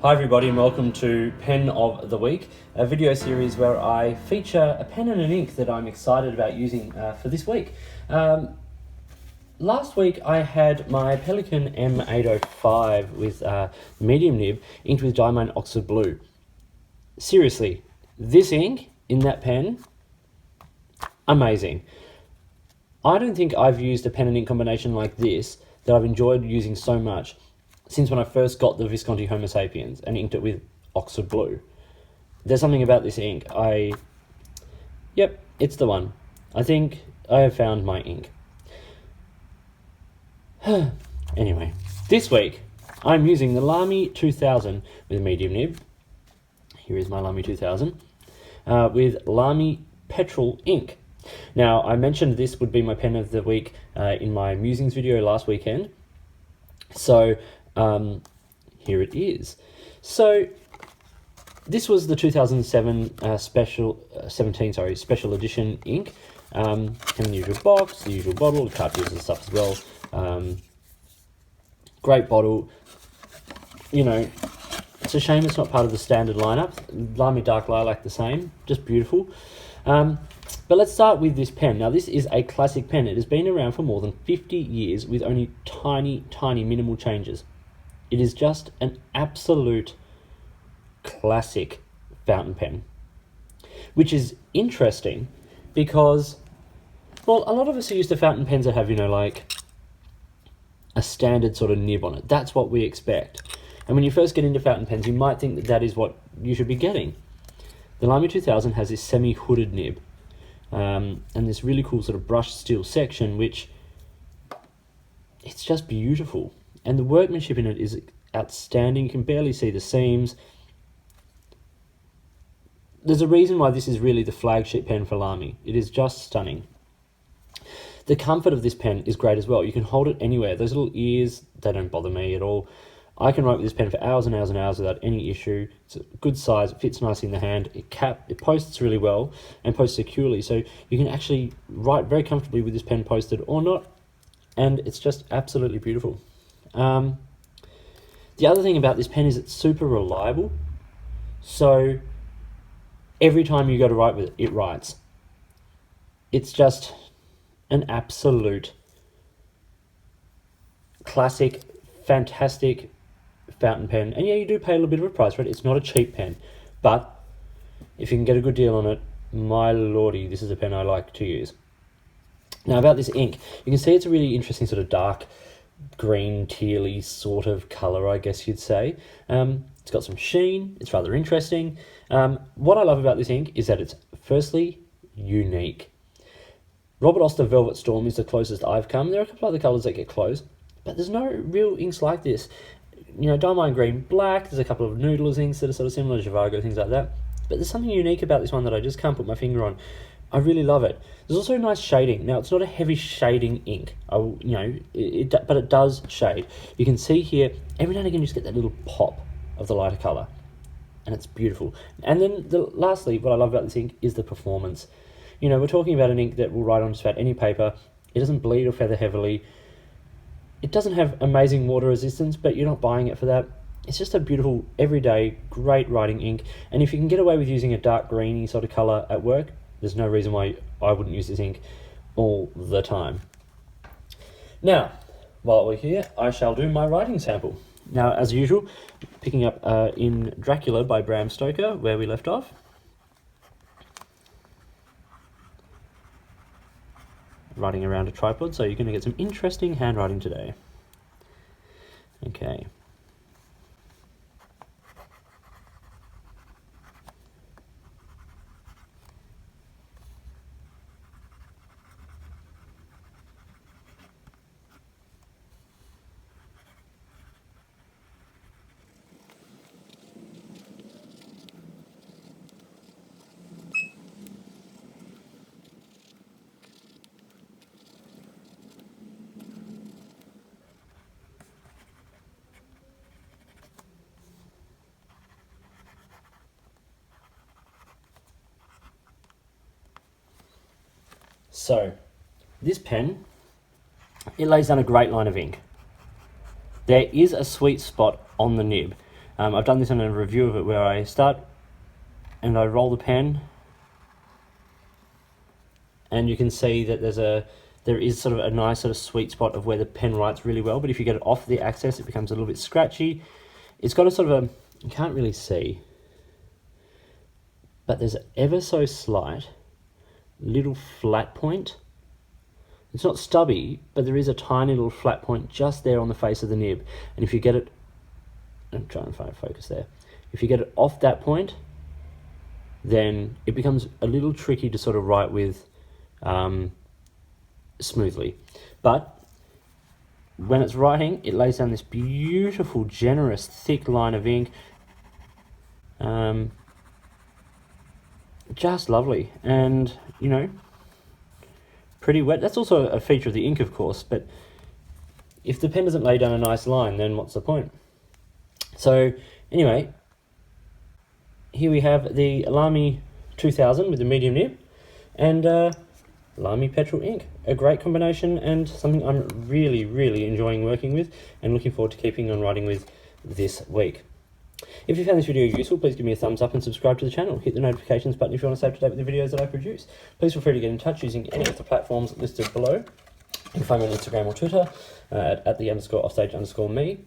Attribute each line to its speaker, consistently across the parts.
Speaker 1: Hi everybody and welcome to Pen of the Week, a video series where I feature a pen and an ink that I'm excited about using for this week. Last week I had my Pelikan M805 with medium nib inked with Diamond Oxford Blue. Seriously, this ink in that pen, amazing. I don't think I've used a pen and ink combination like this that I've enjoyed using so much since when I first got the Visconti Homo Sapiens and inked it with Oxford Blue. There's something about this ink. Yep, it's the one. I think I have found my ink. Anyway, this week I'm using the Lamy 2000 with a medium nib. Here is my Lamy 2000 with Lamy Petrol ink. Now, I mentioned this would be my pen of the week in my musings video last weekend. So, here it is. So, this was the 2007 special edition ink. In the usual box, the usual bottle, the cartridges and stuff as well. Great bottle. You know, it's a shame it's not part of the standard lineup. Lamy Dark Lilac the same, just beautiful. But let's start with this pen. Now, this is a classic pen. It has been around for more than 50 years with only tiny minimal changes. It is just an absolute classic fountain pen, which is interesting because, well, a lot of us are used to fountain pens that have, you know, like a standard sort of nib on it. That's what we expect. And when you first get into fountain pens, you might think that that is what you should be getting. The Lamy 2000 has this semi-hooded nib and this really cool sort of brushed steel section, which it's just beautiful. And the workmanship in it is outstanding. You can barely see the seams. There's a reason why this is really the flagship pen for Lamy. It is just stunning. The comfort of this pen is great as well. You can hold it anywhere. Those little ears, they don't bother me at all. I can write with this pen for hours and hours and hours without any issue. It's a good size, it fits nicely in the hand, it posts really well and posts securely, so you can actually write very comfortably with this pen posted or not, and it's just absolutely beautiful. The other thing about this pen is it's super reliable, so every time you go to write with it, it writes. It's just an absolute classic, fantastic fountain pen. And yeah, you do pay a little bit of a price for it. It's not a cheap pen, but if you can get a good deal on it, my lordy, this is a pen I like to use. Now, about this ink, you can see it's a really interesting sort of dark green tealy sort of color, I guess you'd say. It's got some sheen. It's rather interesting. What I love about this ink is that it's firstly unique. Robert Oster Velvet Storm is the closest I've come. There are a couple other colors that get close, but there's no real inks like this. You know, Diamond Green Black, there's a couple of Noodles inks that are sort of similar to Zhivago, things like that. But there's something unique about this one that I just can't put my finger on. I really love it. There's also nice shading. Now, it's not a heavy shading ink, but it does shade. You can see here, every now and again you just get that little pop of the lighter color, and it's beautiful. And then lastly, what I love about this ink is the performance. You know, we're talking about an ink that will write on just about any paper. It doesn't bleed or feather heavily. It doesn't have amazing water resistance, but you're not buying it for that. It's just a beautiful, everyday, great writing ink. And if you can get away with using a dark greeny sort of color at work, there's no reason why I wouldn't use this ink all the time. Now, while we're here, I shall do my writing sample. Now, as usual, picking up in Dracula by Bram Stoker, where we left off. Writing around a tripod, so you're going to get some interesting handwriting today. Okay. So, this pen, it lays down a great line of ink. There is a sweet spot on the nib. I've done this in a review of it where I start and I roll the pen, and you can see that there is sort of a nice sort of sweet spot of where the pen writes really well, but if you get it off the access, it becomes a little bit scratchy. It's got a sort of you can't really see, but there's an ever so slight little flat point. It's not stubby, but there is a tiny little flat point just there on the face of the nib. And if you get it, I'm trying to find focus there. If you get it off that point, then it becomes a little tricky to sort of write with smoothly. But when it's writing, it lays down this beautiful, generous, thick line of ink. Just lovely, and you know, pretty wet. That's also a feature of the ink, of course, but if the pen doesn't lay down a nice line, then what's the point? So anyway, here we have the Lamy 2000 with the medium nib, and Lamy Petrol ink. A great combination, and something I'm really, really enjoying working with, and looking forward to keeping on writing with this week. If you found this video useful, please give me a thumbs up and subscribe to the channel. Hit the notifications button if you want to stay up to date with the videos that I produce. Please feel free to get in touch using any of the platforms listed below. You can find me on Instagram or Twitter at @the_offstage_me.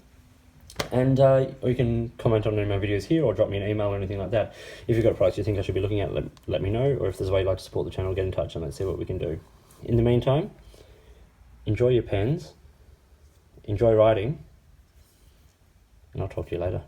Speaker 1: And or you can comment on any of my videos here, or drop me an email or anything like that. If you've got a product you think I should be looking at, let me know. Or if there's a way you'd like to support the channel, get in touch and let's see what we can do. In the meantime, enjoy your pens, enjoy writing, and I'll talk to you later.